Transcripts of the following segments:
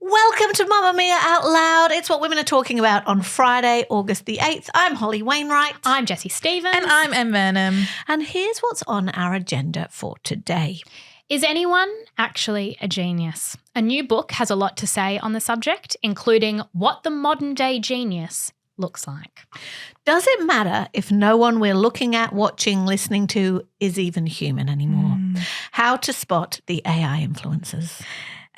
Welcome to Mamamia Out Loud. It's what women are talking about on Friday, August the 8th. I'm Holly Wainwright. I'm Jessie Stevens. And I'm Vernem. And here's what's on our agenda for today. Is anyone actually a genius? A new book has a lot to say on the subject, including what the modern day genius looks like. Does it matter if no one we're looking at, watching, listening to is even human anymore? How to spot the AI influences.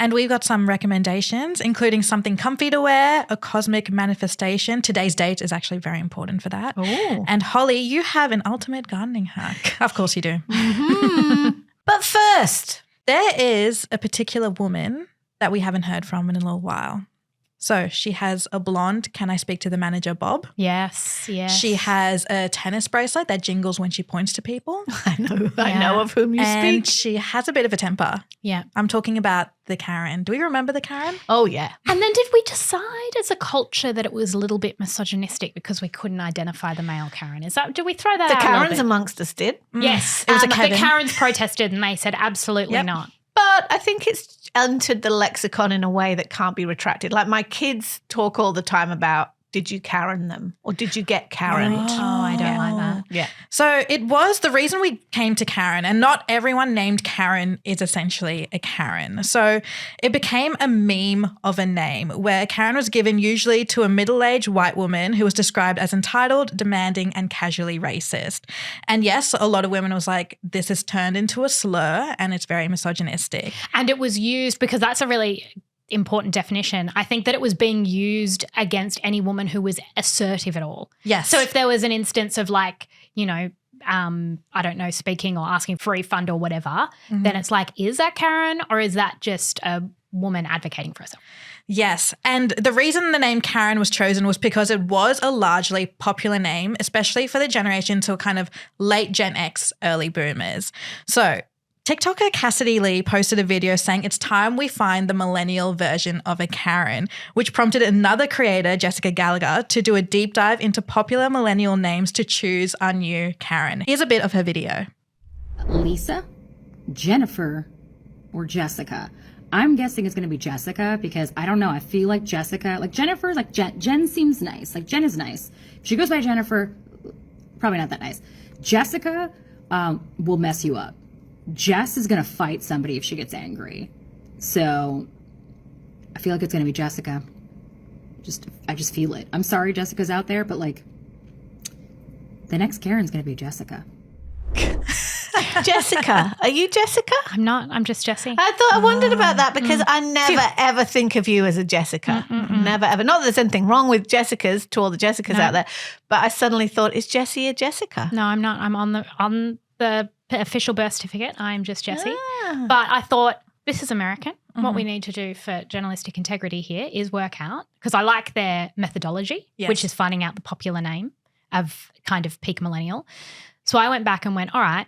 And we've got some recommendations, including something comfy to wear, a cosmic manifestation. Today's date is actually very important for that. Ooh. And Holly, you have an ultimate gardening hack. Of course you do. But first, There is a particular woman that we haven't heard from in a little while. So she has a blonde, can I speak to the manager, Bob? Yes. She has a tennis bracelet that jingles when she points to people. I know of whom you And speak. she has a bit of a temper. Yeah. I'm talking about the Karen. Do we remember the Karen? Oh, yeah. And then did we decide as a culture that it was a little bit misogynistic because we couldn't identify the male Karen? Did we throw that The out a little Karens bit? amongst us did. Yes. It was a the Kevin. Karens protested and they said absolutely Yep. not. But I think it's entered the lexicon in a way that can't be retracted. Like my kids talk all the time about, did you Karen them or did you get Karen? Oh, I don't like that. Yeah. So it was the reason we came to Karen, and not everyone named Karen is essentially a Karen. So it became a meme of a name where Karen was given usually to a middle-aged white woman who was described as entitled, demanding, and casually racist. And yes, a lot of women was like, this has turned into a slur and it's very misogynistic. And it was used because that's a really important definition. I think that it was being used against any woman who was assertive at all. Yes. So if there was an instance of like, I don't know, speaking or asking for a refund or whatever, then it's like, is that Karen or is that just a woman advocating for herself? Yes. And the reason the name Karen was chosen was because it was a largely popular name, especially for the generation to kind of late Gen X, early boomers. So TikToker Cassidy Lee posted a video saying it's time we find the millennial version of a Karen, which prompted another creator, Jessica Gallagher, to do a deep dive into popular millennial names to choose our new Karen. Here's a bit of her video. Lisa, Jennifer, or Jessica. I'm guessing it's going to be Jessica because I don't know. I feel like Jessica, like Jennifer, like Jen seems nice. Like Jen is nice. If she goes by Jennifer, probably not that nice. Jessica will mess you up. Jess is going to fight somebody if she gets angry. So I feel like it's going to be Jessica. I just feel it. I'm sorry Jessica's out there, but like the next Karen's going to be Jessica. Jessica. Are you Jessica? I'm not. I'm just Jessie. I wondered about that because I never ever think of you as a Jessica. Never ever. Not that there's anything wrong with Jessicas, to all the Jessicas out there, but I suddenly thought, is Jessie a Jessica? No, I'm not. I'm on the official birth certificate. I'm just Jessie. But I thought this is American. What we need to do for journalistic integrity here is work out, because I like their methodology, which is finding out the popular name of kind of peak millennial. So I went back and went, all right,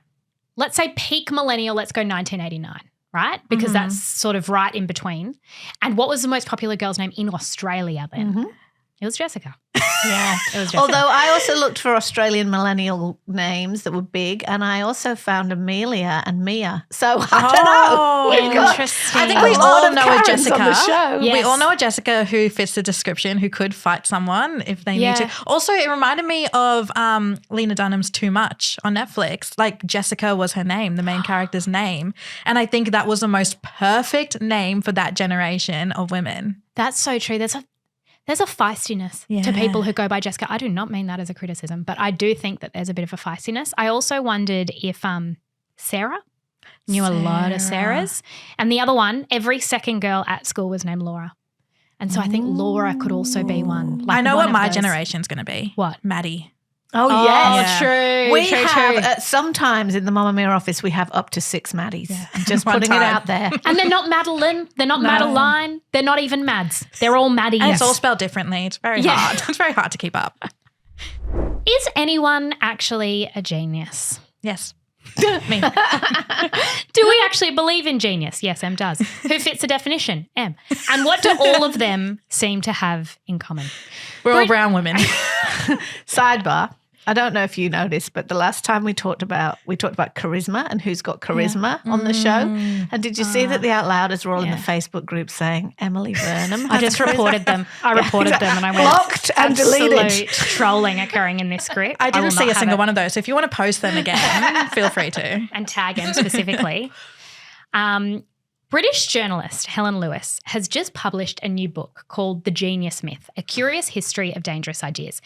let's say peak millennial, let's go 1989, right? Because that's sort of right in between. And what was the most popular girl's name in Australia then? It was Jessica. Yeah, it was Jessica. Although I also looked for Australian millennial names that were big, and I also found Amelia and Mia. So I don't know. Interesting. I think we a lot all of know a Karens Jessica. on the show. Yes. We all know a Jessica who fits the description, who could fight someone if they need to. Also, it reminded me of Lena Dunham's Too Much on Netflix. Like Jessica was her name, the main character's name. And I think that was the most perfect name for that generation of women. That's so true. There's a feistiness to people who go by Jessica. I do not mean that as a criticism, but I do think that there's a bit of a feistiness. I also wondered if Sarah knew a lot of Sarahs. And the other one, every second girl at school was named Laura. And so I think Laura could also be one. Like I know one what of my those. generation's going to be. What? Maddie. Oh, yes. True. We true, have, true. sometimes in the Mamamia office, we have up to 6 Maddies. I'm just putting it time. out there. And they're not Madeline. They're not Madeline. They're not even Mads. They're all Maddies. And it's all spelled differently. It's very hard. It's very hard to keep up. Is anyone actually a genius? Yes. Me. Do we actually believe in genius? Yes, M does. Who fits the definition? M. And what do all of them seem to have in common? We're all brown women. Sidebar. I don't know if you noticed, but the last time we talked about charisma and who's got charisma on the show. And did you see that the Out Louders were all in the Facebook group saying Emily Vernem? I just reported them. I reported them and I went, blocked and deleted. Absolute trolling occurring in this group. I didn't see a single one of those. So if you want to post them again, feel free to. And tag him specifically. British journalist Helen Lewis has just published a new book called The Genius Myth, A Curious History of Dangerous Ideas.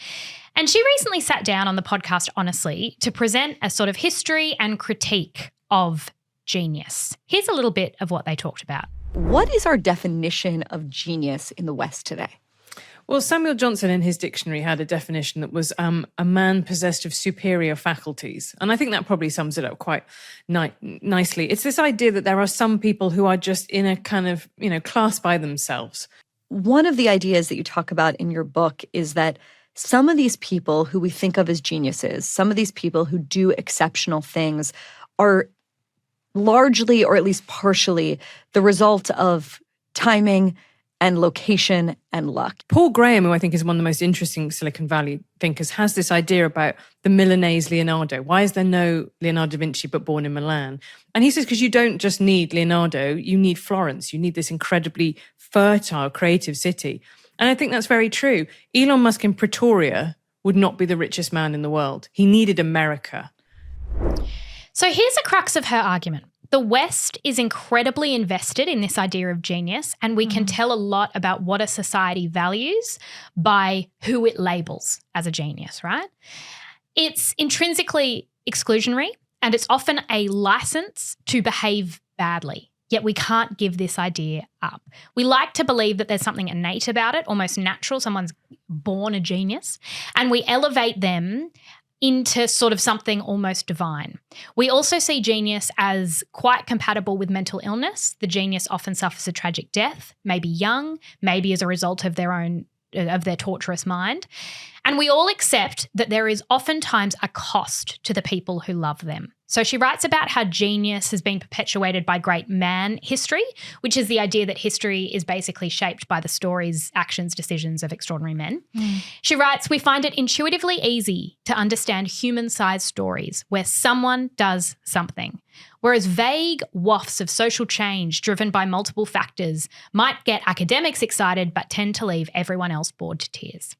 And she recently sat down on the podcast Honestly to present a sort of history and critique of genius. Here's a little bit of what they talked about. What is our definition of genius in the West today? Well, Samuel Johnson in his dictionary had a definition that was a man possessed of superior faculties. And I think that probably sums it up quite nicely. It's this idea that there are some people who are just in a kind of, class by themselves. One of the ideas that you talk about in your book is that some of these people who we think of as geniuses, some of these people who do exceptional things are largely, or at least partially, the result of timing and location and luck. Paul Graham, who I think is one of the most interesting Silicon Valley thinkers, has this idea about the Milanese Leonardo. Why is there no Leonardo da Vinci but born in Milan? And he says, because you don't just need Leonardo, you need Florence. You need this incredibly fertile, creative city. And I think that's very true. Elon Musk in Pretoria would not be the richest man in the world. He needed America. So here's a crux of her argument. The West is incredibly invested in this idea of genius, and we can tell a lot about what a society values by who it labels as a genius, right? It's intrinsically exclusionary, and it's often a license to behave badly. Yet we can't give this idea up. We like to believe that there's something innate about it, almost natural. Someone's born a genius, and we elevate them into sort of something almost divine. We also see genius as quite compatible with mental illness. The genius often suffers a tragic death, maybe young, maybe as a result of their torturous mind. And we all accept that there is oftentimes a cost to the people who love them. So she writes about how genius has been perpetuated by great man history, which is the idea that history is basically shaped by the stories, actions, decisions of extraordinary men. She writes, we find it intuitively easy to understand human-sized stories where someone does something, whereas vague wafts of social change driven by multiple factors might get academics excited but tend to leave everyone else bored to tears.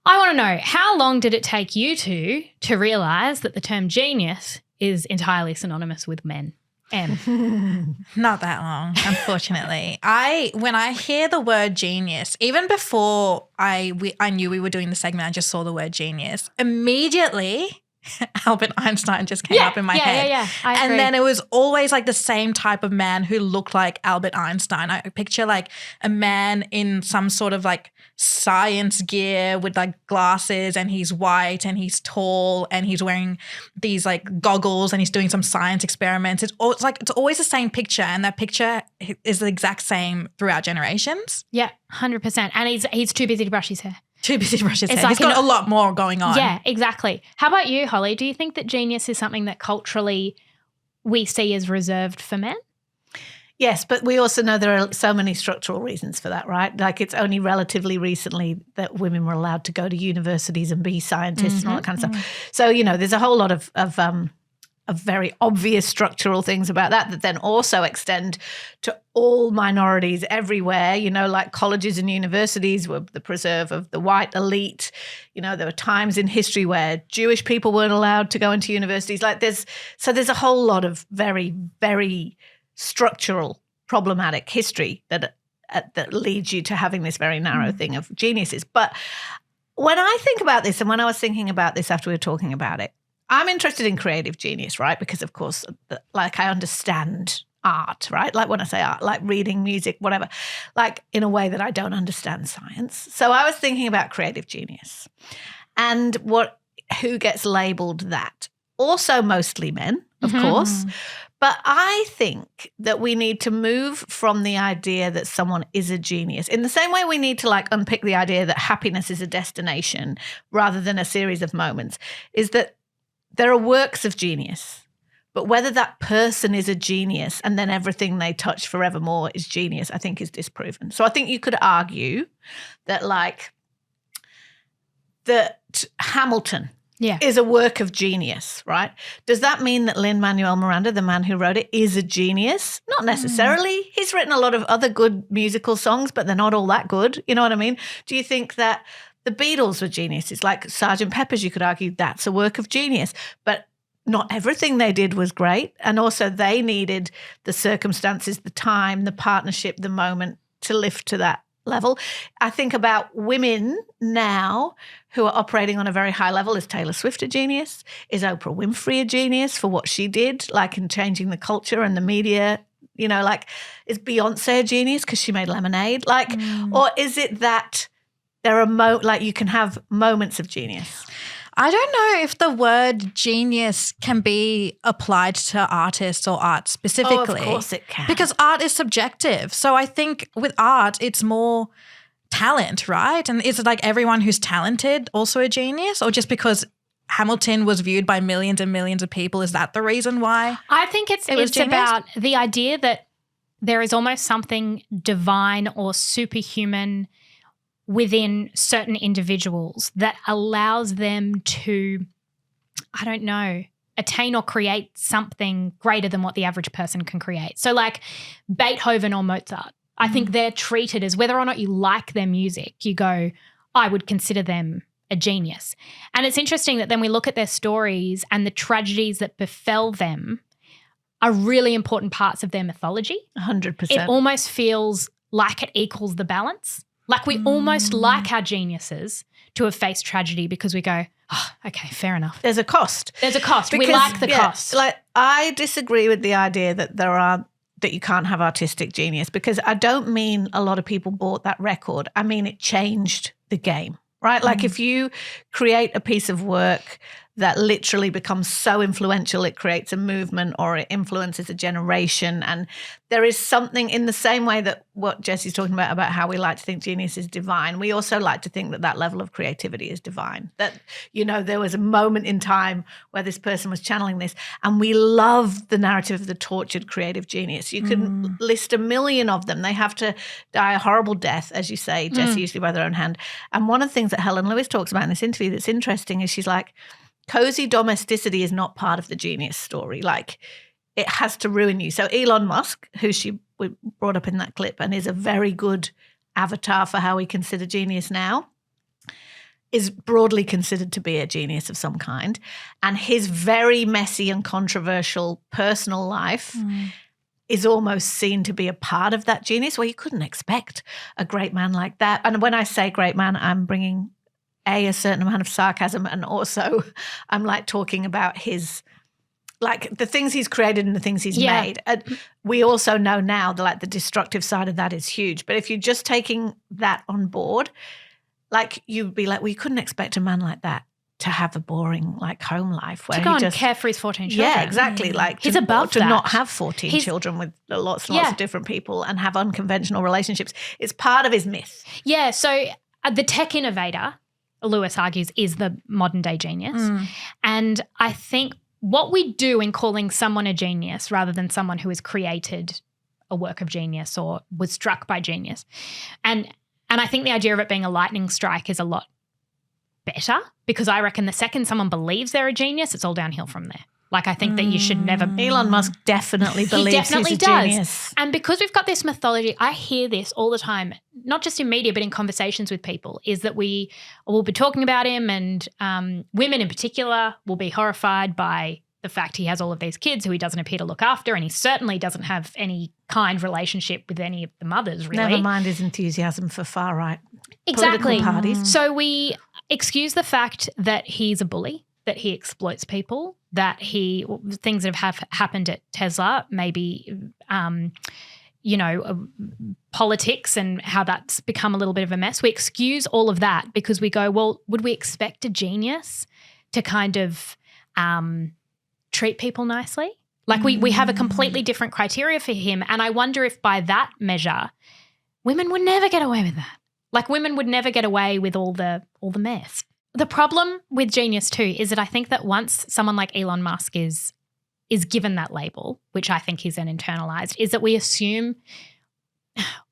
I want to know, how long did it take you to realise that the term genius is entirely synonymous with men? Em? Not that long, unfortunately. When I hear the word genius, even before I knew we were doing the segment, I just saw the word genius. Immediately, Albert Einstein just came up in my head. Yeah. I agree. And then it was always like the same type of man who looked like Albert Einstein. I picture like a man in some sort of like science gear with like glasses, and he's white and he's tall and he's wearing these like goggles and he's doing some science experiments. It's always the same picture, and that picture is the exact same throughout generations. Yeah, 100%. And he's too busy to brush his hair. Too busy to brush his hair. Like He's got a lot more going on. Yeah, exactly. How about you, Holly? Do you think that genius is something that culturally we see as reserved for men? Yes, but we also know there are so many structural reasons for that, right? Like it's only relatively recently that women were allowed to go to universities and be scientists and all that kind of stuff. So, there's a whole lot of very obvious structural things about that then also extend to all minorities everywhere. Like colleges and universities were the preserve of the white elite. There were times in history where Jewish people weren't allowed to go into universities. There's a whole lot of very, very structural, problematic history that leads you to having this very narrow thing of geniuses. But when I think about this, and when I was thinking about this after we were talking about it, I'm interested in creative genius, right? Because, of course, I understand art, right? Like when I say art, like reading, music, whatever, like in a way that I don't understand science. So I was thinking about creative genius and who gets labelled that. Also mostly men, of course. But I think that we need to move from the idea that someone is a genius in the same way we need to unpick the idea that happiness is a destination rather than a series of moments, is that there are works of genius, but whether that person is a genius and then everything they touch forevermore is genius, I think is disproven. So I think you could argue that that Hamilton is a work of genius, right? Does that mean that Lin-Manuel Miranda, the man who wrote it, is a genius? Not necessarily. He's written a lot of other good musical songs, but they're not all that good. You know what I mean? Do you think that the Beatles were geniuses? Like Sgt. Pepper's, you could argue that's a work of genius, but not everything they did was great. And also they needed the circumstances, the time, the partnership, the moment to lift to that level. I think about women now who are operating on a very high level. Is Taylor Swift a genius? Is Oprah Winfrey a genius for what she did, like in changing the culture and the media? You know, like, is Beyonce a genius because she made Lemonade? Like, or is it that there are like you can have moments of genius? I don't know if the word genius can be applied to artists or art specifically. Oh, of course it can. Because art is subjective. So I think with art, it's more talent, right? And is it like everyone who's talented also a genius? Or just because Hamilton was viewed by millions and millions of people, is that the reason why? I think it's about the idea that there is almost something divine or superhuman within certain individuals that allows them to, I don't know, attain or create something greater than what the average person can create. So like Beethoven or Mozart, I think they're treated as, whether or not you like their music, you go, I would consider them a genius. And it's interesting that then we look at their stories and the tragedies that befell them are really important parts of their mythology. 100%. It almost feels like it equals the balance. Like we almost like our geniuses to have faced tragedy because we go, oh, okay, fair enough. There's a cost. There's a cost. We like the cost. Like, I disagree with the idea that that you can't have artistic genius, because I don't mean a lot of people bought that record. I mean it changed the game, right? Like if you create a piece of work that literally becomes so influential, it creates a movement or it influences a generation. And there is something in the same way that what Jessie's talking about how we like to think genius is divine. We also like to think that that level of creativity is divine. That, you know, there was a moment in time where this person was channeling this, and we love the narrative of the tortured creative genius. You can list a million of them. They have to die a horrible death, as you say, Jessie, usually by their own hand. And one of the things that Helen Lewis talks about in this interview that's interesting is she's like, cozy domesticity is not part of the genius story. Like, it has to ruin you. So Elon Musk, who we brought up in that clip and is a very good avatar for how we consider genius now, is broadly considered to be a genius of some kind. And his very messy and controversial personal life is almost seen to be a part of that genius, where you couldn't expect a great man like that. And when I say great man, I'm bringing a certain amount of sarcasm, and also I'm like talking about his, like the things he's created and the things he's made. We also know now that like the destructive side of that is huge. But if you're just taking that on board, like you'd be like, well, you couldn't expect a man like that to have a boring like home life where to go he and care for his 14 children. Yeah, exactly. Like he's above to that. not have 14 children with lots and lots of different people and have unconventional relationships. It's part of his myth. Yeah. So the tech innovator, Lewis argues, is the modern day genius. And I think what we do in calling someone a genius rather than someone who has created a work of genius or was struck by genius. And I think the idea of it being a lightning strike is a lot better, because I reckon the second someone believes they're a genius, it's all downhill from there. Like, I think that you should never. Elon Musk definitely believes he's a genius. And because we've got this mythology, I hear this all the time, not just in media but in conversations with people, is that we will be talking about him, and women in particular will be horrified by the fact he has all of these kids who he doesn't appear to look after, and he certainly doesn't have any kind relationship with any of the mothers, really. Never mind his enthusiasm for far-right political parties. So we excuse the fact that he's a bully, that he exploits people, that things that have happened at Tesla, maybe, politics and how that's become a little bit of a mess. We excuse all of that because we go, well, would we expect a genius to kind of treat people nicely? Like we have a completely different criteria for him. And I wonder if by that measure, women would never get away with that. Like women would never get away with all the mess. The problem with genius too is that I think that once someone like Elon Musk is given that label, which I think he's then internalized, is that we assume,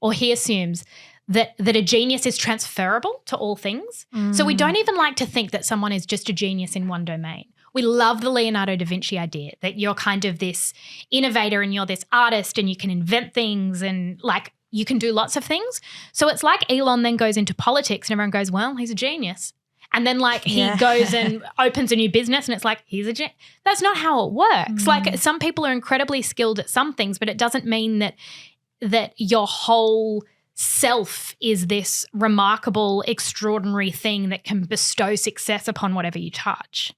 or he assumes, that a genius is transferable to all things. So we don't even like to think that someone is just a genius in one domain. We love the Leonardo da Vinci idea that you're kind of this innovator and you're this artist and you can invent things and like you can do lots of things. So it's like Elon then goes into politics and everyone goes, well, he's a genius. And then like he goes and opens a new business and it's like, he's a genius. That's not how it works. Like some people are incredibly skilled at some things, but it doesn't mean that your whole self is this remarkable, extraordinary thing that can bestow success upon whatever you touch.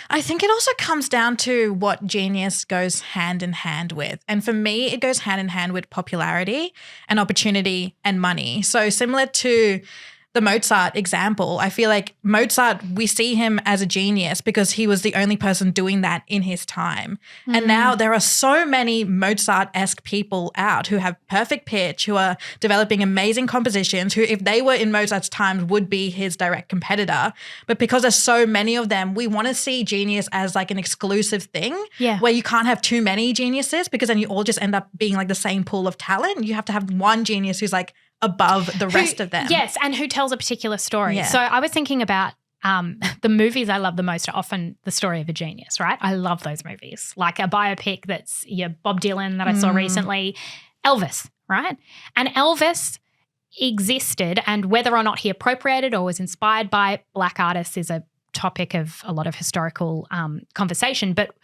I think it also comes down to what genius goes hand in hand with. And for me, it goes hand in hand with popularity and opportunity and money. So similar to the Mozart example, I feel like Mozart, we see him as a genius because he was the only person doing that in his time. And now there are so many Mozart-esque people out who have perfect pitch, who are developing amazing compositions, who if they were in Mozart's times would be his direct competitor. But because there's so many of them, we want to see genius as like an exclusive thing where you can't have too many geniuses because then you all just end up being like the same pool of talent. You have to have one genius who's like above the rest of them. Yes, and who tells a particular story. Yeah. So I was thinking about the movies I love the most are often the story of a genius, right? I love those movies. Like a biopic that's Bob Dylan that I saw recently, Elvis, right? And Elvis existed, and whether or not he appropriated or was inspired by Black artists is a topic of a lot of historical conversation, but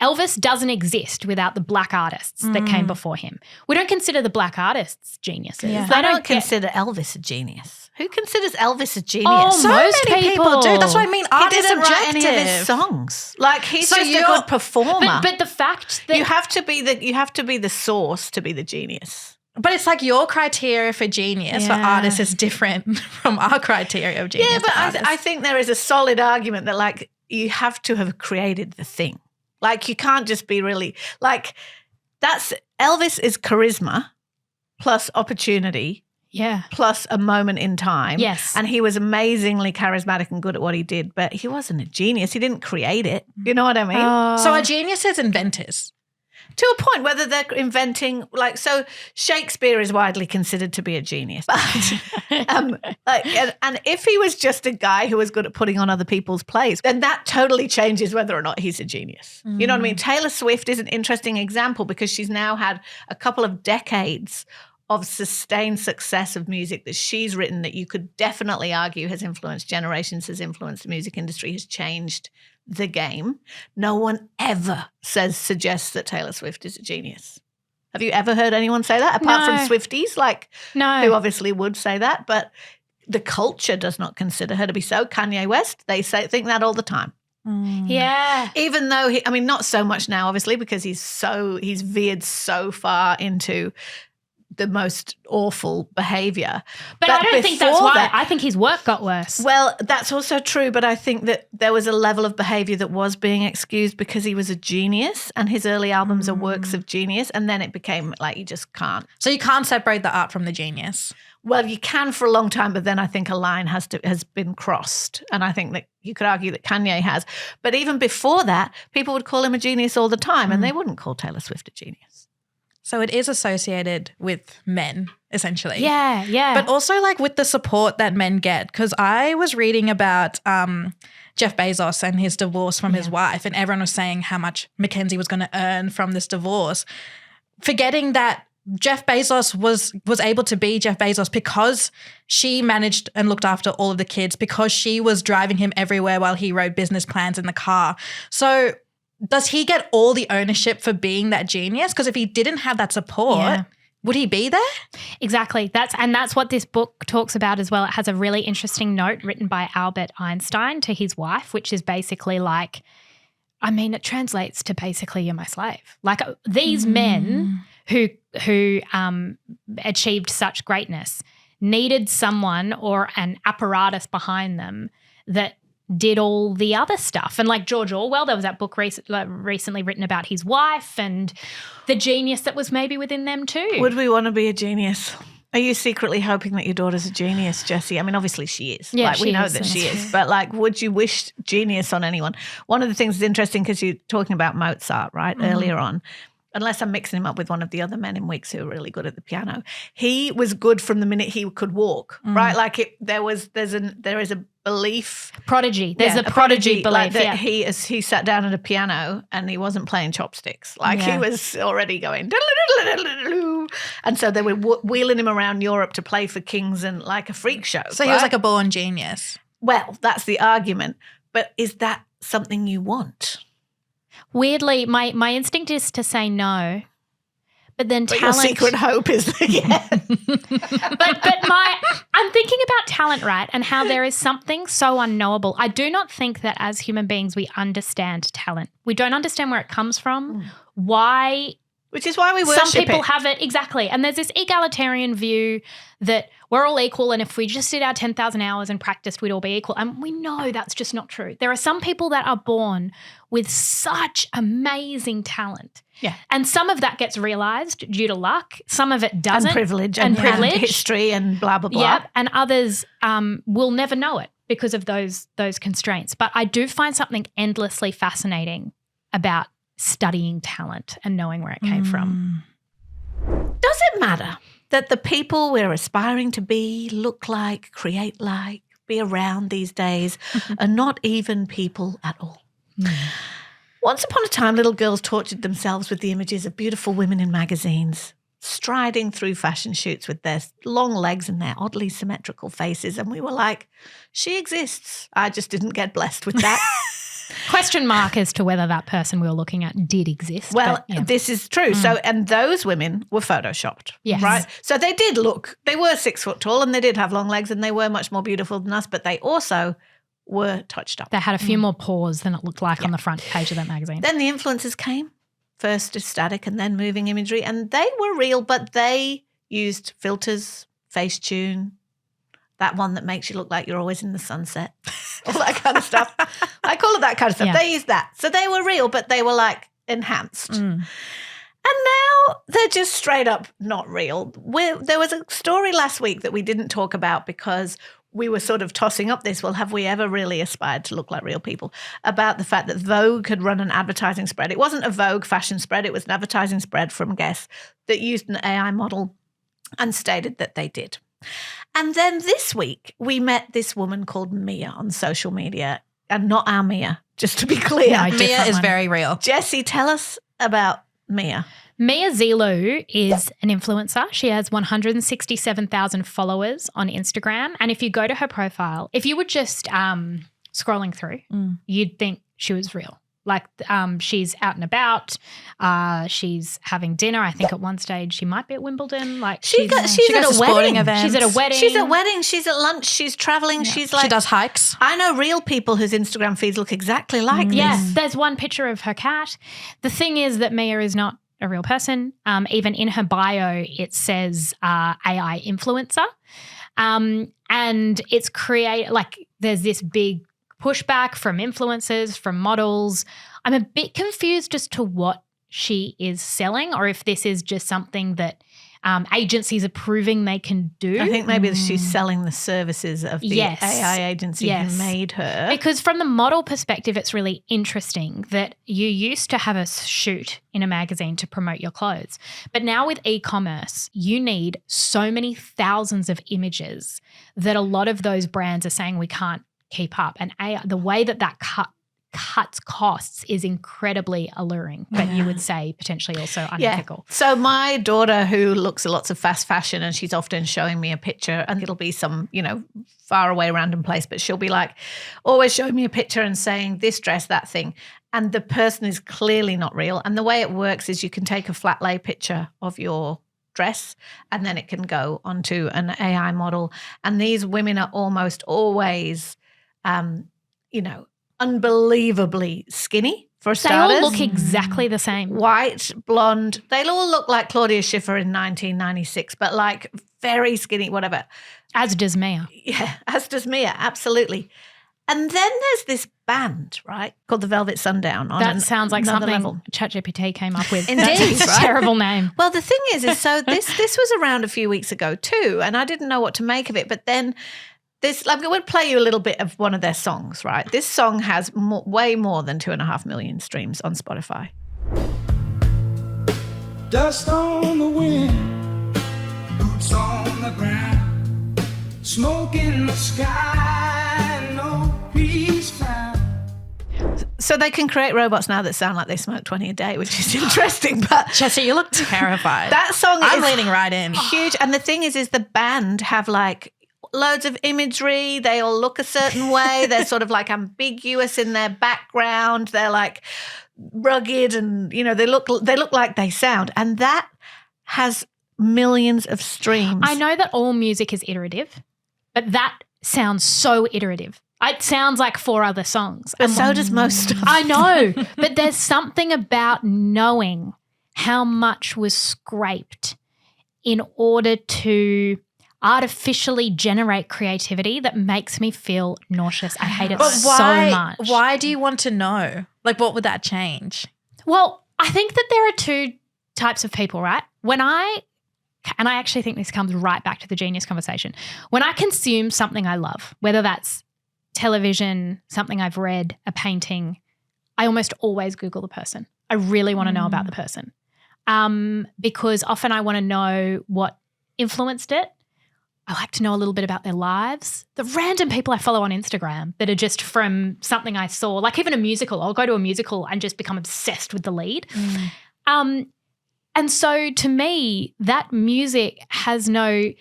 Elvis doesn't exist without the Black artists that came before him. We don't consider the Black artists geniuses. Yeah. I don't consider Elvis a genius. Who considers Elvis a genius? Oh, So most many people do. That's what I mean. He Art is didn't write any of his subjective. songs. Like he's So just a you're- good performer. But the fact that you have to be the source to be the genius. But it's like your criteria for genius for artists is different from our criteria of genius. Yeah, but for artists. I think there is a solid argument that like you have to have created the thing. Like you can't just be really like Elvis is charisma plus opportunity plus a moment in time. Yes. And he was amazingly charismatic and good at what he did, but he wasn't a genius. He didn't create it. You know what I mean? So are geniuses inventors? To a point, whether they're inventing, like, so Shakespeare is widely considered to be a genius. But, and if he was just a guy who was good at putting on other people's plays, then that totally changes whether or not he's a genius. You know what I mean? Taylor Swift is an interesting example because she's now had a couple of decades of sustained success of music that she's written that you could definitely argue has influenced generations, has influenced the music industry, has changed the game. No one ever suggests that Taylor Swift is a genius. Have you ever heard anyone say that apart from Swifties, who obviously would say that, but the culture does not consider her to be so. Kanye West, they think that all the time. Yeah. Even though not so much now, obviously, because he's veered so far into the most awful behavior. But I don't think that's why. That, I think his work got worse. Well, that's also true, but I think that there was a level of behavior that was being excused because he was a genius and his early albums are works of genius, and then it became like you just can't. So you can't separate the art from the genius. Well, you can for a long time, but then I think a line has been crossed, and I think that you could argue that Kanye has. But even before that, people would call him a genius all the time, and they wouldn't call Taylor Swift a genius. So it is associated with men, essentially. Yeah, yeah. But also like with the support that men get, because I was reading about Jeff Bezos and his divorce from his wife, and everyone was saying how much Mackenzie was going to earn from this divorce, forgetting that Jeff Bezos was able to be Jeff Bezos because she managed and looked after all of the kids, because she was driving him everywhere while he wrote business plans in the car. So does he get all the ownership for being that genius? Because if he didn't have that support, would he be there? Exactly. That's what this book talks about as well. It has a really interesting note written by Albert Einstein to his wife, which is basically like, it translates to basically you're my slave. Like these men who achieved such greatness needed someone or an apparatus behind them that did all the other stuff. And like George Orwell, there was that book recently written about his wife and the genius that was maybe within them too. Would we want to be a genius? Are you secretly hoping that your daughter's a genius, Jessie? Obviously she is. Yeah, we know that she is. But would you wish genius on anyone? One of the things that's interesting, because you're talking about Mozart, right, earlier on. unless I'm mixing him up with one of the other men in wigs who are really good at the piano. He was good from the minute he could walk, right? Like there is a belief. Prodigy. There's a prodigy belief. Like that he sat down at a piano and he wasn't playing chopsticks. Like he was already going. And so they were wheeling him around Europe to play for kings and like a freak show. So he was like a born genius. Well, that's the argument. But is that something you want? Weirdly, my instinct is to say no, but then But talent. your secret hope is I'm thinking about talent, right, and how there is something so unknowable. I do not think that as human beings we understand talent. We don't understand where it comes from, why. Which is why we worship Some people it. have it, exactly. And there's this egalitarian view that we're all equal and if we just did our 10,000 hours and practiced, we'd all be equal. And we know that's just not true. There are some people that are born with such amazing talent. Yeah. And some of that gets realised due to luck. Some of it doesn't. And privilege. And privilege. history and blah, blah, blah. Yep. And others will never know it because of those constraints. But I do find something endlessly fascinating about studying talent and knowing where it came from. Does it matter that the people we're aspiring to be, look like, create like, be around these days are not even people at all? Once upon a time, little girls tortured themselves with the images of beautiful women in magazines, striding through fashion shoots with their long legs and their oddly symmetrical faces. And we were like, she exists. I just didn't get blessed with that. Question mark as to whether that person we were looking at did exist. Well, but, yeah. this is true. So, and those women were photoshopped, Yes. right? So they did look, they were 6 foot tall and they did have long legs and they were much more beautiful than us, but they also were touched up. They had a few more pores than it looked like on the front page of that magazine. Then the influencers came, first static and then moving imagery, and they were real, but they used filters, Facetune, that one that makes you look like you're always in the sunset, all that kind of stuff. I call it that kind of stuff. Yeah. They used that. So they were real, but they were like enhanced. And now they're just straight up not real. There was a story last week that we didn't talk about because we were sort of tossing up this, well, have we ever really aspired to look like real people? About the fact that Vogue had run an advertising spread. It wasn't a Vogue fashion spread. It was an advertising spread from Guess that used an AI model and stated that they did. And then this week, we met this woman called Mia on social media, and not our Mia, just to be clear. No, Mia is very real. Jessie, tell us about Mia. Mia Zilu is an influencer. She has 167,000 followers on Instagram. And if you go to her profile, if you were just scrolling through, you'd think she was real. Like she's out and about. She's having dinner. I think at one stage she might be at Wimbledon. Like She's goes at to a sporting wedding. events. She's at a wedding. She's at weddings. She's at lunch. She's traveling. She's like, She does hikes. I know real people whose Instagram feeds look exactly like Yeah, this. there's one picture of her cat. The thing is that Mia is not a real person. Even in her bio, it says AI influencer. And it's there's this big pushback from influencers, from models. I'm a bit confused as to what she is selling or if this is just something that agencies are proving they can do. I think maybe she's selling the services of the AI agency who made her. Because from the model perspective, it's really interesting that you used to have a shoot in a magazine to promote your clothes. But now with e-commerce, you need so many thousands of images that a lot of those brands are saying we can't keep up. And the way that cuts costs is incredibly alluring, but you would say potentially also unethical. So my daughter, who looks at lots of fast fashion, and she's often showing me a picture, and it'll be some, far away random place, but she'll be like, always showing me a picture and saying this dress, that thing. And the person is clearly not real. And the way it works is you can take a flat lay picture of your dress and then it can go onto an AI model. And these women are almost always, unbelievably skinny for starters. They all look exactly the same. White, blonde. They all look like Claudia Schiffer in 1996, but like very skinny, whatever. As does Mia. Yeah, as does Mia, absolutely. And then there's this band, right, called the Velvet Sundown. That sounds like another something level. ChatGPT came up with. Indeed, That's a right? terrible name. Well, the thing is so this was around a few weeks ago too, and I didn't know what to make of it. But then I'm going to play you a little bit of one of their songs, right? This song has way more than 2.5 million streams on Spotify. dust on the wind, boots on the ground, smoke in the sky, no peace found. So they can create robots now that sound like they smoke 20 a day, which is interesting. But Jessie, you look terrified. that song I'm is leaning right in. huge. And the thing is the band have like loads of imagery. They all look a certain way. They're sort of like ambiguous in their background. They're like rugged and, you know, they look like they sound. And that has millions of streams. I know that all music is iterative, but that sounds so iterative. It sounds like 4 other songs. But so does most stuff. I know, but there's something about knowing how much was scraped in order to artificially generate creativity that makes me feel nauseous. I hate it so much. Why do you want to know? Like, what would that change? Well, I think that there are 2 types of people, right? And I actually think this comes right back to the genius conversation. When I consume something I love, whether that's television, something I've read, a painting, I almost always Google the person. I really want to know about the person because often I want to know what influenced it. I like to know a little bit about their lives. The random people I follow on Instagram that are just from something I saw, like even a musical. I'll go to a musical and just become obsessed with the lead. And so to me, that music has no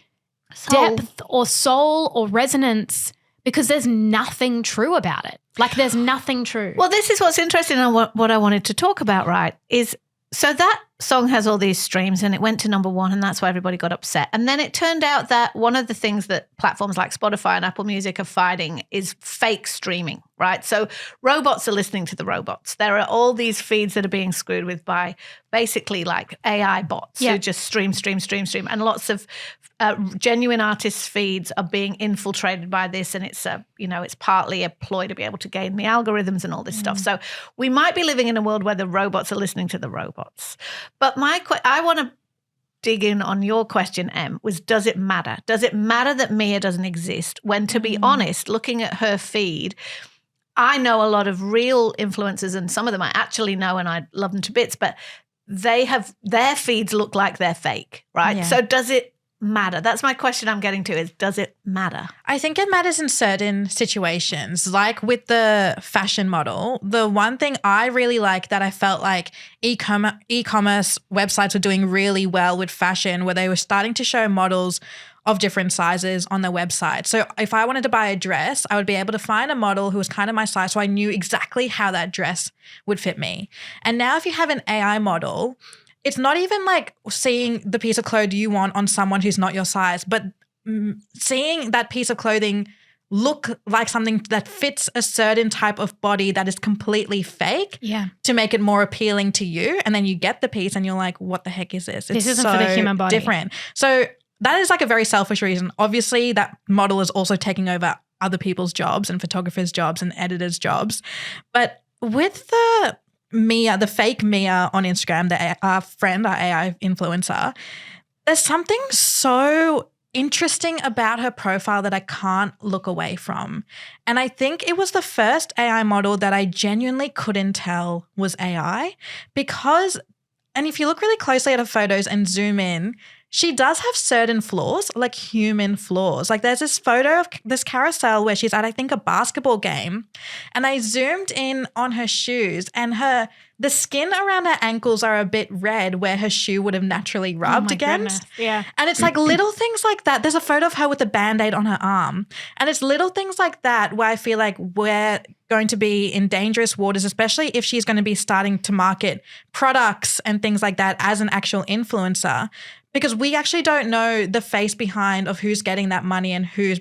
depth or soul or resonance because there's nothing true about it. Like there's nothing true. Well, this is what's interesting and what I wanted to talk about, right, is so that song has all these streams and it went to number 1 and that's why everybody got upset. And then it turned out that one of the things that platforms like Spotify and Apple Music are fighting is fake streaming, right? So robots are listening to the robots. There are all these feeds that are being screwed with by basically like AI bots who just stream. And lots of genuine artists' feeds are being infiltrated by this and it's it's partly a ploy to be able to gain the algorithms and all this stuff. So we might be living in a world where the robots are listening to the robots. But I want to dig in on your question, Em, was does it matter? Does it matter that Mia doesn't exist when, to be honest, looking at her feed, I know a lot of real influencers and some of them I actually know and I love them to bits, but their feeds look like they're fake, right? Yeah. So does it matter? That's my question I'm getting to is, does it matter? I think it matters in certain situations. Like with the fashion model, the one thing I really like that I felt like e-commerce websites were doing really well with fashion where they were starting to show models of different sizes on their website. So if I wanted to buy a dress, I would be able to find a model who was kind of my size so I knew exactly how that dress would fit me. And now if you have an AI model, it's not even like seeing the piece of clothes you want on someone who's not your size, but seeing that piece of clothing look like something that fits a certain type of body that is completely fake to make it more appealing to you. And then you get the piece and you're like, what the heck is this? This isn't for the human body. Different. So that is like a very selfish reason. Obviously, that model is also taking over other people's jobs and photographers' jobs and editors' jobs. But with the fake Mia on Instagram, our friend, our AI influencer, there's something so interesting about her profile that I can't look away from. And I think it was the first AI model that I genuinely couldn't tell was AI because, and if you look really closely at her photos and zoom in, she does have certain flaws, like human flaws. Like there's this photo of this carousel where she's at, I think, a basketball game. And I zoomed in on her shoes and the skin around her ankles are a bit red where her shoe would have naturally rubbed against. Goodness. Yeah. And it's like little things like that. There's a photo of her with a Band-Aid on her arm. And it's little things like that where I feel like we're going to be in dangerous waters, especially if she's going to be starting to market products and things like that as an actual influencer. Because we actually don't know the face behind of who's getting that money and who's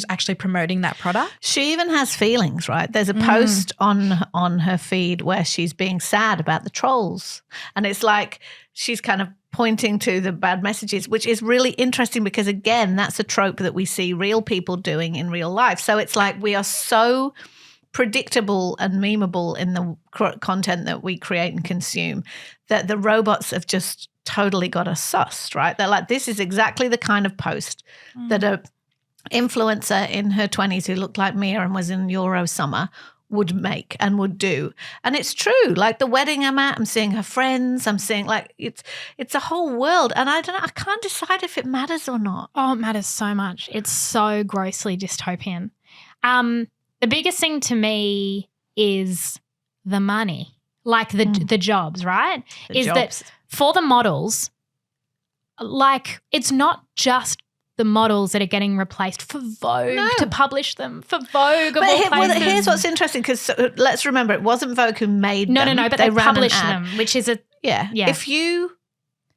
actually promoting that product. She even has feelings, right? There's a post on her feed where she's being sad about the trolls. And it's like she's kind of pointing to the bad messages, which is really interesting because, again, that's a trope that we see real people doing in real life. So it's like we are so predictable and memeable in the content that we create and consume that the robots have just totally got us sussed, right? They're like, this is exactly the kind of post that a influencer in her 20s who looked like Mia and was in Euro summer would make and would do. And it's true. Like the wedding I'm at, I'm seeing her friends. I'm seeing like it's a whole world. And I can't decide if it matters or not. Oh, it matters so much. It's so grossly dystopian. The biggest thing to me is the money, like the jobs, right? That for the models, like it's not just the models that are getting replaced for Vogue to publish them, for Vogue. But here's what's interesting, because let's remember, it wasn't Vogue who made them. No, but they published them, which is yeah. If you,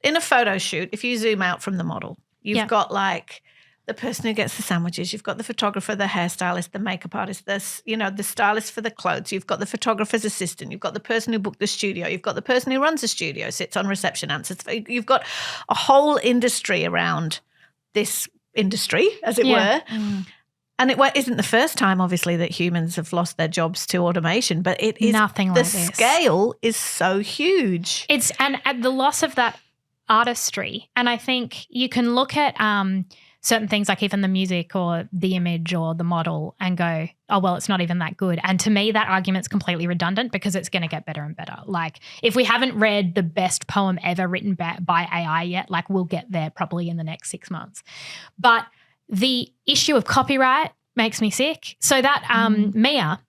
in a photo shoot, if you zoom out from the model, you've got like the person who gets the sandwiches, you've got the photographer, the hairstylist, the makeup artist, the stylist for the clothes, you've got the photographer's assistant, you've got the person who booked the studio, you've got the person who runs the studio, sits on reception, answers. You've got a whole industry around this industry, as it were. And it isn't the first time, obviously, that humans have lost their jobs to automation, but it is nothing like this. The scale is so huge. It's and the loss of that artistry. And I think you can look at certain things like even the music or the image or the model and go, oh, well, it's not even that good. And to me, that argument's completely redundant because it's going to get better and better. Like if we haven't read the best poem ever written by AI yet, like we'll get there probably in the next 6 months. But the issue of copyright makes me sick. So that Mia,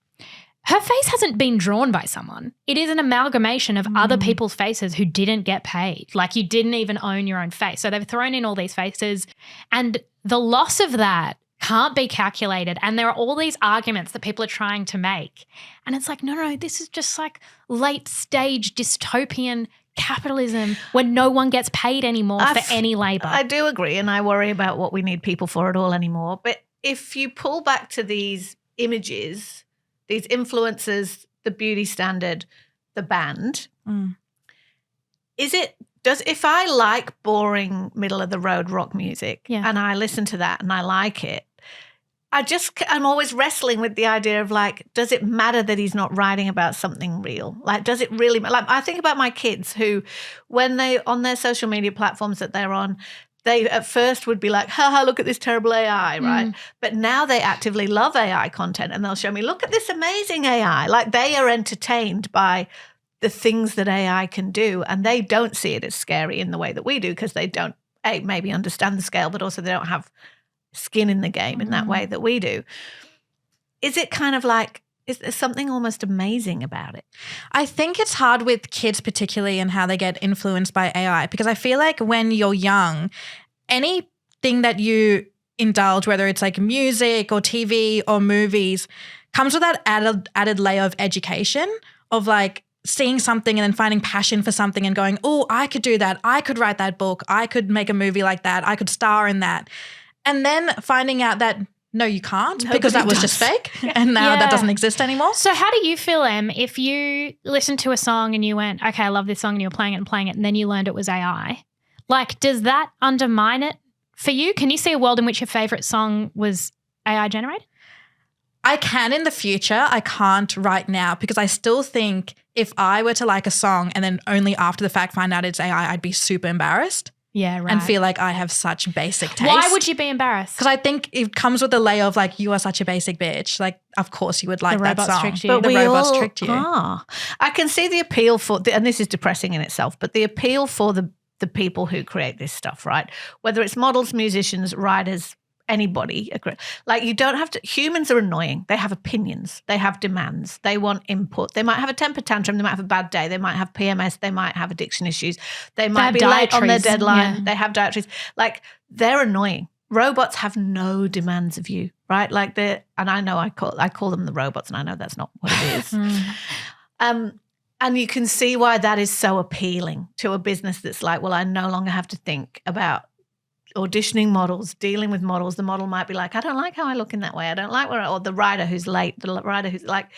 her face hasn't been drawn by someone. It is an amalgamation of other people's faces who didn't get paid. Like you didn't even own your own face. So they've thrown in all these faces and the loss of that can't be calculated. And there are all these arguments that people are trying to make. And it's like, no, this is just like late stage dystopian capitalism when no one gets paid anymore for any labour. I do agree, and I worry about what we need people for at all anymore. But if you pull back to these images, these influencers, the beauty standard, the band, if I like boring middle of the road rock music and I listen to that and I like it, I'm always wrestling with the idea of like, does it matter that he's not writing about something real? Like, does it really, like I think about my kids who, when they, on their social media platforms that they're on, they at first would be like, haha, look at this terrible AI, right? But now they actively love AI content and they'll show me, look at this amazing AI. Like they are entertained by the things that AI can do and they don't see it as scary in the way that we do because they don't, maybe understand the scale, but also they don't have skin in the game in that way that we do. Is it kind of like, is there something almost amazing about it? I think it's hard with kids particularly and how they get influenced by AI because I feel like when you're young, anything that you indulge, whether it's like music or TV or movies, comes with that added layer of education of like seeing something and then finding passion for something and going, oh, I could do that. I could write that book. I could make a movie like that. I could star in that. And then finding out that, no, you can't because that was just fake and now that doesn't exist anymore. So how do you feel, Em, if you listened to a song and you went, okay, I love this song and you were playing it and then you learned it was AI? Like, does that undermine it for you? Can you see a world in which your favourite song was AI generated? I can in the future. I can't right now because I still think if I were to like a song and then only after the fact find out it's AI, I'd be super embarrassed. Yeah, right. And feel like I have such basic taste. Why would you be embarrassed? Because I think it comes with a layer of like, you are such a basic bitch. Like, of course you would like that song. Tricked you. But the robots tricked you. I can see the appeal for, and this is depressing in itself, but the appeal for the people who create this stuff, right? Whether it's models, musicians, writers, anybody. Like you don't have to, humans are annoying. They have opinions. They have demands. They want input. They might have a temper tantrum. They might have a bad day. They might have PMS. They might have addiction issues. They might be late on their deadline. Yeah. They have dietaries. Like they're annoying. Robots have no demands of you, right? Like and I know I call them the robots and I know that's not what it is. And you can see why that is so appealing to a business that's like, well, I no longer have to think about auditioning models, dealing with models. The model might be like, I don't like how I look in that way. I don't like or the writer who's late, the writer who's like,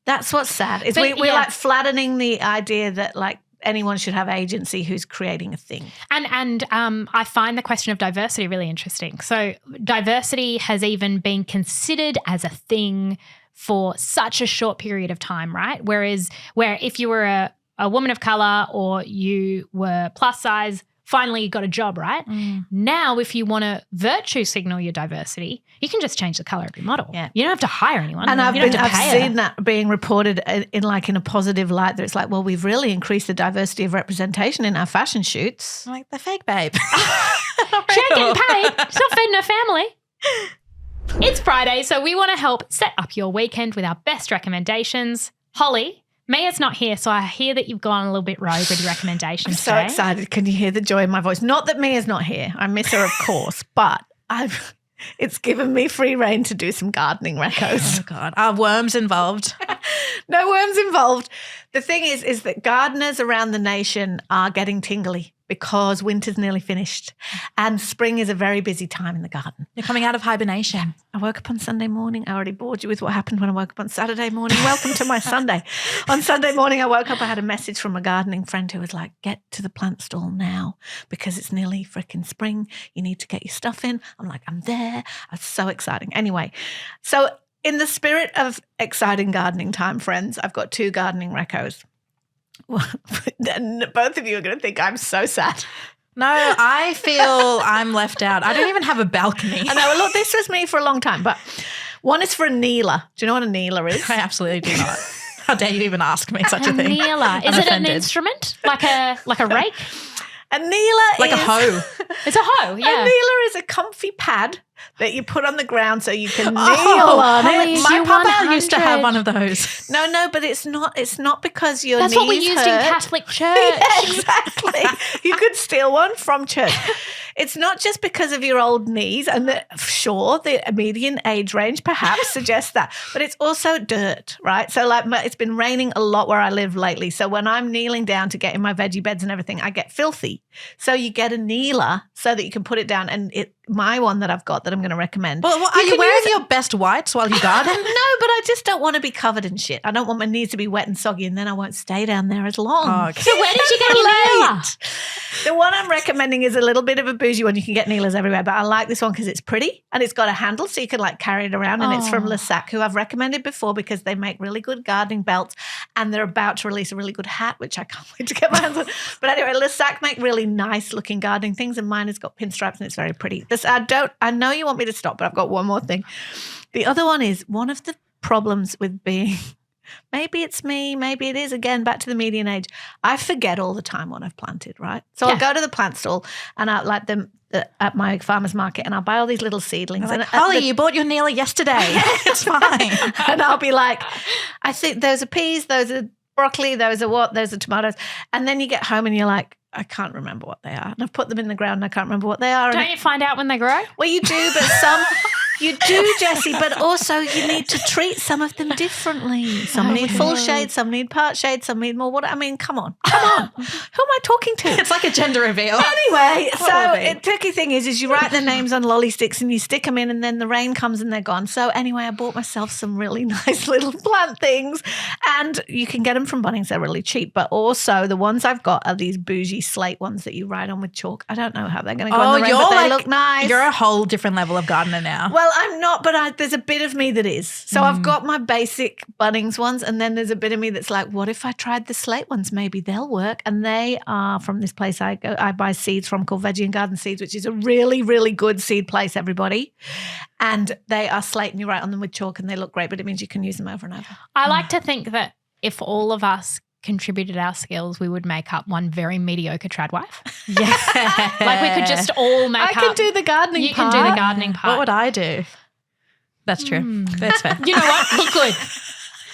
that's what's sad. Is we're like flattening the idea that like anyone should have agency who's creating a thing. And I find the question of diversity really interesting. So diversity has even been considered as a thing for such a short period of time, right? Where if you were a woman of colour or you were plus size, finally you got a job, right? Now, if you want to virtue signal your diversity, you can just change the color of your model. Yeah. You don't have to hire anyone. And You don't have to I've pay seen that being reported in a positive light that it's like, well, we've really increased the diversity of representation in our fashion shoots. I'm like, the fake babe. She ain't getting paid. She's not feeding her family. It's Friday, so we want to help set up your weekend with our best recommendations. Holly, Mia's not here, so I hear that you've gone a little bit rogue with your recommendations I'm so today. excited. Can you hear the joy in my voice? Not that Mia's not here. I miss her, of course, but it's given me free rein to do some gardening Reccos. Oh, God. Are worms involved? No worms involved. The thing is that gardeners around the nation are getting tingly because winter's nearly finished and spring is a very busy time in the garden. You're coming out of hibernation. I woke up on Sunday morning. I already bored you with what happened when I woke up on Saturday morning. Welcome to my Sunday. On Sunday morning, I woke up. I had a message from a gardening friend who was like, get to the plant stall now because it's nearly freaking spring. You need to get your stuff in. I'm like, I'm there. It's so exciting. Anyway, so in the spirit of exciting gardening time, friends, I've got 2 gardening Reccos. Both of you are going to think I'm so sad. No, I feel I'm left out. I don't even have a balcony. I know. Look, this was me for a long time, but one is for a kneeler. Do you know what a kneeler is? I absolutely do not. How dare you even ask me such a thing? Kneeler. Is I'm it offended. an instrument? Like a rake? A kneeler Like is a hoe. It's a hoe, A yeah. kneeler is a comfy pad that you put on the ground so you can kneel Oh, on Holly, it. is My you papa used to 100? have one of those. No, but it's not because your That's knees what we used in hurt. Catholic church. Yeah, exactly. You could steal one from church. It's not just because of your old knees, and the median age range perhaps suggests that, but it's also dirt, right? So it's been raining a lot where I live lately. So when I'm kneeling down to get in my veggie beds and everything, I get filthy. So you get a kneeler so that you can put it down, and my one that I've got that I'm going to recommend. Well, are you can wearing use it- your best whites while you garden? No, but I just don't want to be covered in shit. I don't want my knees to be wet and soggy, and then I won't stay down there as long. Oh, okay. So where did you get your kneeler? The one I'm recommending is a little bit of a bougie one. You can get kneelers everywhere, but I like this one because it's pretty and it's got a handle so you can carry it around, and it's from Le Sac, who I've recommended before because they make really good gardening belts, and they're about to release a really good hat, which I can't wait to get my hands on. But anyway, Le Sac make really nice looking gardening things, and mine has got pinstripes and it's very pretty. I know you want me to stop, but I've got one more thing. The other one is one of the problems with being, maybe it's me, maybe it is, again, back to the median age. I forget all the time what I've planted, right? So I'll go to the plant stall and I like them at my farmer's market, and I'll buy all these little seedlings. Like, and Holly, you bought your kneeler yesterday. It's fine. and I'll be like, I think those are peas, those are broccoli, those are what, those are tomatoes. And then you get home and you're like, I can't remember what they are. And I've put them in the ground and I can't remember what they are. Don't you find out when they grow? Well, you do, but some you do, Jessie, but also you need to treat some of them differently. Some need full shade, some need part shade, some need more water. I mean, come on. Who am I talking to? It's like a gender reveal. Anyway, What will it be? the tricky thing is you write their names on lolly sticks and you stick them in, and then the rain comes and they're gone. So anyway, I bought myself some really nice little plant things, and you can get them from Bunnings. They're really cheap, but also the ones I've got are these bougie slate ones that you write on with chalk. I don't know how they're going to go in the rain, but they look nice. You're a whole different level of gardener now. Well, I'm not, but there's a bit of me that is. So I've got my basic Bunnings ones, and then there's a bit of me that's like, what if I tried the slate ones? Maybe they'll work. And they are from this place I buy seeds from called Veggie and Garden Seeds, which is a really, really good seed place, everybody. And they are slate, and you write on them with chalk, and they look great, but it means you can use them over and over. I like to think that if all of us contributed our skills, we would make up one very mediocre tradwife. Yeah. Like we could just all make up. I can do the gardening You part. can do the gardening part. What would I do? That's true. That's fair. You know what? Look good.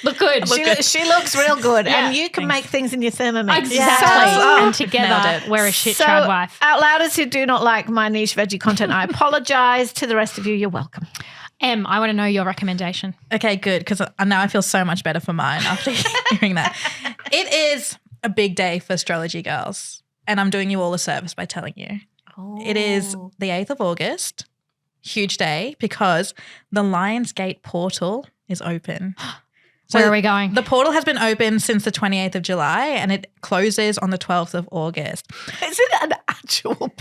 Look good. She looks real good, Yeah. and you can make things in your Thermomix. Exactly. So- And together, Nailed it. we're a shit So, tradwife. Outlouders who do not like my niche veggie content, I apologise. To the rest of you, you're welcome. Em, I want to know your recommendation. Okay, good, because now I feel so much better for mine after hearing that. It is a big day for astrology girls, and I'm doing you all a service by telling you. It is the 8th of August, huge day, because the Lionsgate portal is open. So Where are we going? The portal has been open since the 28th of July, and it closes on the 12th of August. Is it an actual.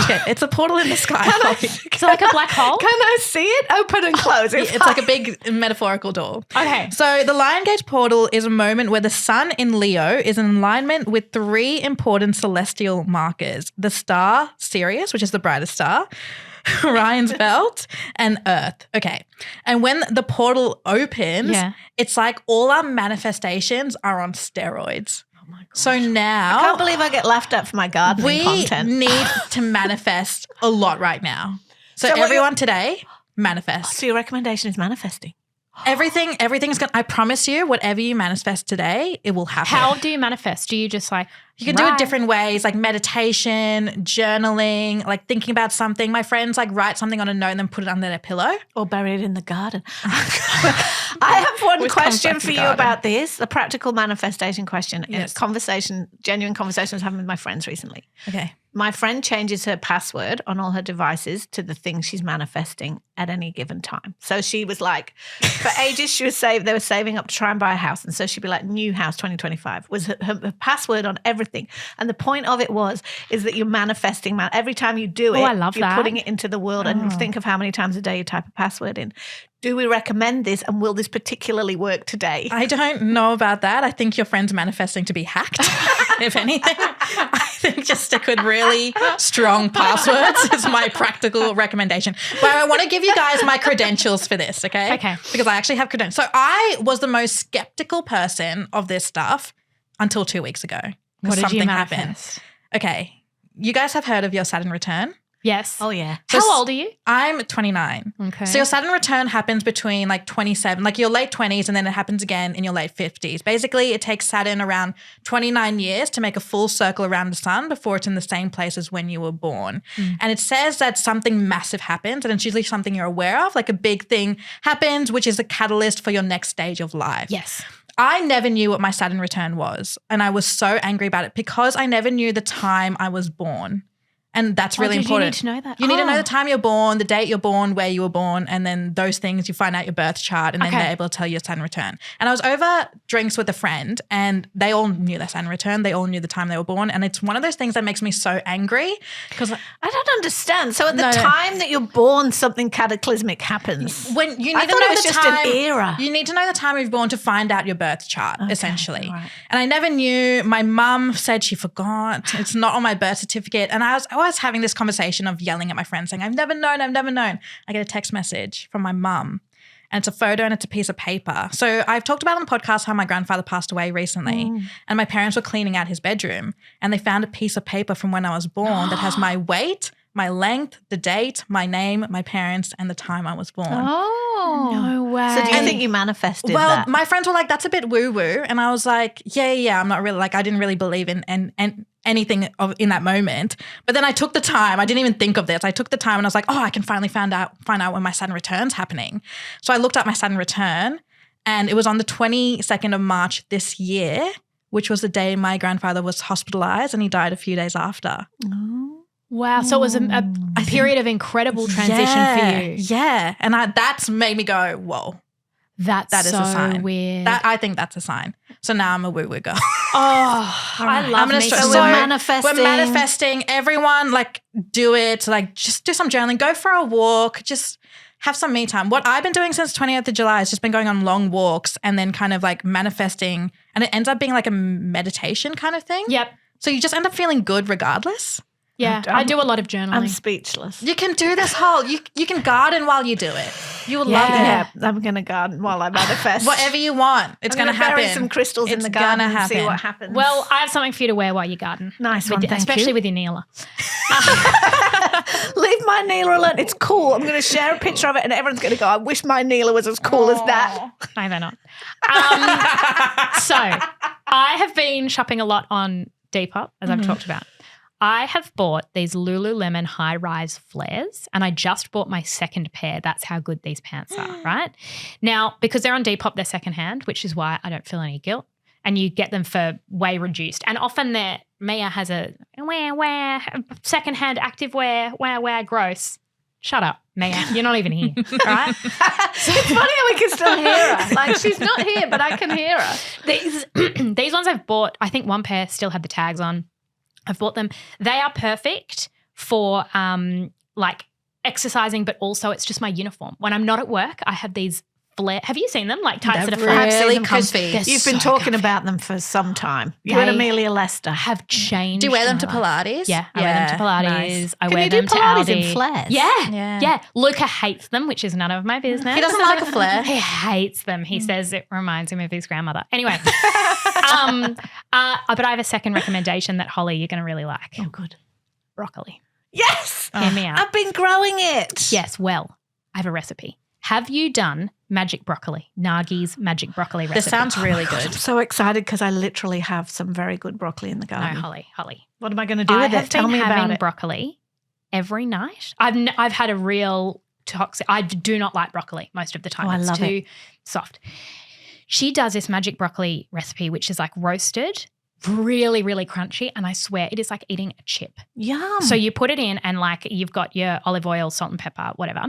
Yeah, it's a portal in the sky. It's like a black hole. Can I see it open and close? It's like a big metaphorical door. Okay. So the Lion Gate portal is a moment where the sun in Leo is in alignment with 3 important celestial markers: the star Sirius, which is the brightest star, Orion's belt, and Earth. Okay. And when the portal opens, it's like all our manifestations are on steroids. Oh my God. So now I can't believe I get laughed at for my gardening content. We need to manifest a lot right now. So everyone today, manifest. So your recommendation is manifesting. Everything's going to, I promise you, whatever you manifest today, it will happen. How do you manifest? Do you just like, you can do it different ways, like meditation, journaling, like thinking about something. My friends like write something on a note and then put it under their pillow. Or bury it in the garden. I have one question for you about this, the practical manifestation question. Yes. Genuine conversation I was having with my friends recently. Okay. My friend changes her password on all her devices to the thing she's manifesting at any given time. So she was like, for ages they were saving up to try and buy a house. And so she'd be like, new house 2025 was her password on everything. And the point of it is that you're manifesting. Every time you do it, I love you're that. putting it into the world. And think of how many times a day you type a password in. Do we recommend this, and will this particularly work today? I don't know about that. I think your friend's manifesting to be hacked, if anything. I think just stick with really strong passwords is my practical recommendation. But I want to give you guys my credentials for this, okay? Okay. Because I actually have credentials. So I was the most skeptical person of this stuff until 2 weeks ago. What did you something manifest? happened. Okay. You guys have heard of your Saturn return? Yes. Oh, yeah. How old are you? I'm 29. Okay. So your Saturn return happens between like 27, like your late 20s, and then it happens again in your late 50s. Basically, it takes Saturn around 29 years to make a full circle around the sun before it's in the same place as when you were born. And it says that something massive happens, and it's usually something you're aware of, like a big thing happens, which is a catalyst for your next stage of life. Yes. I never knew what my Saturn return was, and I was so angry about it because I never knew the time I was born. And that's really important. You need to know that? You need to know the time you're born, the date you're born, where you were born, and then those things, you find out your birth chart, and then they're able to tell you your Saturn return. And I was over drinks with a friend, and they all knew their Saturn return. They all knew the time they were born. And it's one of those things that makes me so angry because I don't understand. So at the time that you're born, something cataclysmic happens. When you I need to thought know it was the just time, an era. You need to know the time you're born to find out your birth chart, essentially. Right. And I never knew. My mum said she forgot. It's not on my birth certificate. And I was having this conversation of yelling at my friend saying, I've never known. I get a text message from my mum, and it's a photo and it's a piece of paper. So I've talked about on the podcast how my grandfather passed away recently, and my parents were cleaning out his bedroom, and they found a piece of paper from when I was born that has my weight, my length, the date, my name, my parents, and the time I was born. Oh, no way. So do you think you manifested Well, that? my friends were like, that's a bit woo-woo. And I was like, yeah, I'm not really, like, I didn't really believe in anything in that moment. But then I took the time. I didn't even think of this. I took the time and I was like, I can finally find out when my Saturn return's happening. So I looked up my Saturn return, and it was on the 22nd of March this year, which was the day my grandfather was hospitalized, and he died a few days after. Wow. So it was a period of incredible transition for you. Yeah. And that's made me go, whoa. That is so a sign. Weird. I think that's a sign. So now I'm a woo-woo girl. I love me. So we're manifesting. We're manifesting. Everyone, like, do it. Like, just do some journaling. Go for a walk. Just have some me time. What I've been doing since 20th of July has just been going on long walks and then kind of like manifesting. And it ends up being like a meditation kind of thing. Yep. So you just end up feeling good regardless. Yeah, I do a lot of journaling. I'm speechless. You can do this whole, you can garden while you do it. You will love it. Yeah, I'm going to garden while I manifest. Whatever you want, it's going to happen. Bury some crystals in the garden and see what happens. Well, I have something for you to wear while you garden. Nice one, thank especially you. with your kneeler. Leave my kneeler alone. It's cool. I'm going to share a picture of it and everyone's going to go, I wish my kneeler was as cool as that. No, they're not. So I have been shopping a lot on Depop, as I've talked about. I have bought these Lululemon high-rise flares, and I just bought my second pair. That's how good these pants are, right? Now, because they're on Depop, they're secondhand, which is why I don't feel any guilt. And you get them for way reduced. And often Mia has a secondhand activewear, wear, gross. Shut up, Mia. You're not even here, right? It's funny how we can still hear her. Like, she's not here, but I can hear her. These ones I've bought, I think one pair still had the tags on. I've bought them. They are perfect for like exercising, but also it's just my uniform. When I'm not at work, I have these flare. Have you seen them? Like tights that are flat. really comfy. You've been talking about them for some time. You and Amelia Lester have changed. Do you wear them to my life. Pilates? Yeah, I wear them to Pilates. Nice. I Can wear you do them to Pilates Aldi. in flares? Yeah. Luca hates them, which is none of my business. He doesn't like a flare. He hates them. He says it reminds him of his grandmother. Anyway, but I have a second recommendation that, Holly, you're going to really like. Oh, good. Broccoli. Yes. Hear me out. I've been growing it. Yes, well, I have a recipe. Have you done magic broccoli? Nagi's magic broccoli recipe. This sounds really good. I'm so excited because I literally have some very good broccoli in the No, garden. Holly. What am I going to do with it? Tell me about having it. broccoli every night. I've had a real toxic. I do not like broccoli most of the time. Oh, I it's love too soft. She does this magic broccoli recipe, which is like roasted, really, really crunchy, and I swear it is like eating a chip. Yum. So you put it in and like you've got your olive oil, salt and pepper, whatever.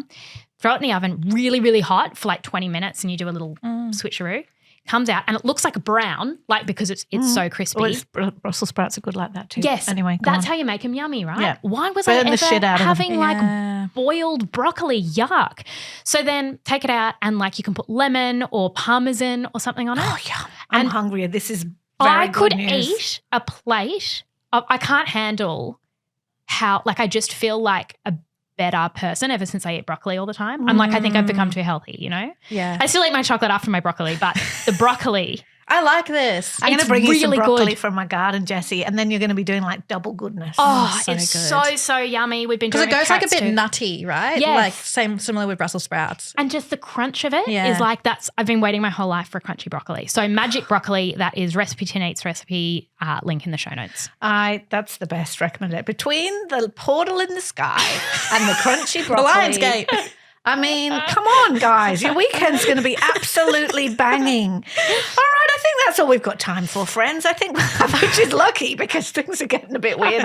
Throw it in the oven really, really hot for like 20 minutes and you do a little switcheroo. Comes out and it looks like brown, like because it's so crispy. Well, Brussels sprouts are good like that too. Yes. Anyway, that's how you make them yummy, right? Yeah. Why was Burn I the shit ever out of them. having like boiled broccoli? Yuck. So then take it out and like you can put lemon or parmesan or something on it. Oh, yum. I'm And hungry. This is very I good could news. eat a plate. I can't handle how, like, I just feel like a better person ever since I eat broccoli all the time. I'm like, I think I've become too healthy, you know? Yeah. I still eat my chocolate after my broccoli, but the broccoli. I like this. I'm going to It's bring you some really broccoli good. from my garden, Jessie, and then you're going to be doing like double goodness. Oh, so it's good. so yummy. We've been Because doing it goes like a cats bit too. nutty, right? Yes. Like similar with Brussels sprouts. And just the crunch of it is Yeah. like I've been waiting my whole life for crunchy broccoli. So magic broccoli, that is Recipe Tonight's recipe, link in the show notes. That's the best recommendation. Between the portal in the sky and the crunchy The broccoli. Lionsgate. I mean, come on, guys. Your weekend's going to be absolutely banging. All right, I think that's all we've got time for, friends. I think, which is lucky because things are getting a bit weird.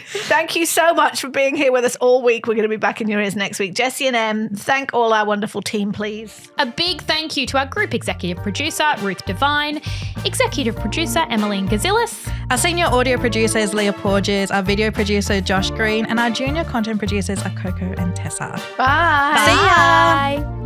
Thank you so much for being here with us all week. We're going to be back in your ears next week. Jessie and Em, thank all our wonderful team, please. A big thank you to our group executive producer, Ruth Devine, executive producer, Emeline Gazilas. Our senior audio producer is Leah Porges, our video producer, Josh Green, and our junior content producers are Coco and Tessa. Bye. See ya. Bye.